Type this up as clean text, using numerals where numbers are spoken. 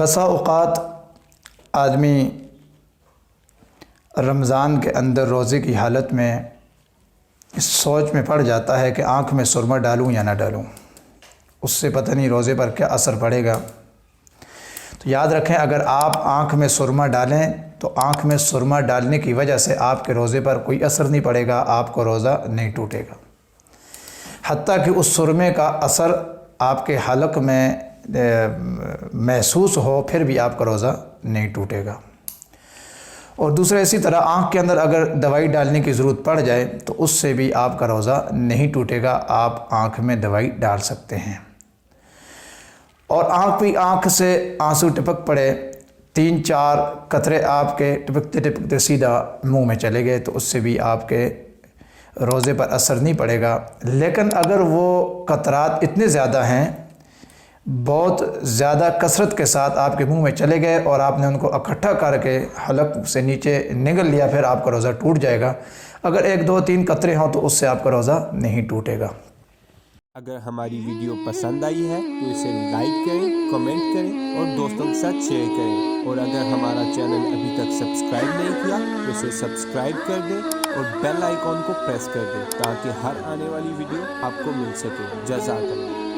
بسا اوقات آدمی رمضان کے اندر روزے کی حالت میں اس سوچ میں پڑ جاتا ہے کہ آنکھ میں سرما ڈالوں یا نہ ڈالوں، اس سے پتہ نہیں روزے پر کیا اثر پڑے گا۔ تو یاد رکھیں، اگر آپ آنکھ میں سرما ڈالیں تو آنکھ میں سرما ڈالنے کی وجہ سے آپ کے روزے پر کوئی اثر نہیں پڑے گا، آپ کو روزہ نہیں ٹوٹے گا، حتیٰ کہ اس سرمے کا اثر آپ کے حلق میں محسوس ہو پھر بھی آپ کا روزہ نہیں ٹوٹے گا۔ اور دوسرا اسی طرح آنکھ کے اندر اگر دوائی ڈالنے کی ضرورت پڑ جائے تو اس سے بھی آپ کا روزہ نہیں ٹوٹے گا، آپ آنکھ میں دوائی ڈال سکتے ہیں۔ اور آنکھ سے آنسو ٹپک پڑے، 3-4 قطرے آپ کے ٹپکتے ٹپکتے سیدھا منہ میں چلے گئے تو اس سے بھی آپ کے روزے پر اثر نہیں پڑے گا۔ لیکن اگر وہ قطرات اتنے زیادہ ہیں، بہت زیادہ کثرت کے ساتھ آپ کے منہ میں چلے گئے اور آپ نے ان کو اکٹھا کر کے حلق سے نیچے نگل لیا، پھر آپ کا روزہ ٹوٹ جائے گا۔ اگر 1-2-3 قطرے ہوں تو اس سے آپ کا روزہ نہیں ٹوٹے گا۔ اگر ہماری ویڈیو پسند آئی ہے تو اسے لائک کریں، کمنٹ کریں اور دوستوں کے ساتھ شیئر کریں، اور اگر ہمارا چینل ابھی تک سبسکرائب نہیں کیا تو اسے سبسکرائب کر دیں اور بیل آئیکن کو پریس کر دیں تاکہ ہر آنے والی ویڈیو آپ کو مل سکے۔ جزاک اللہ۔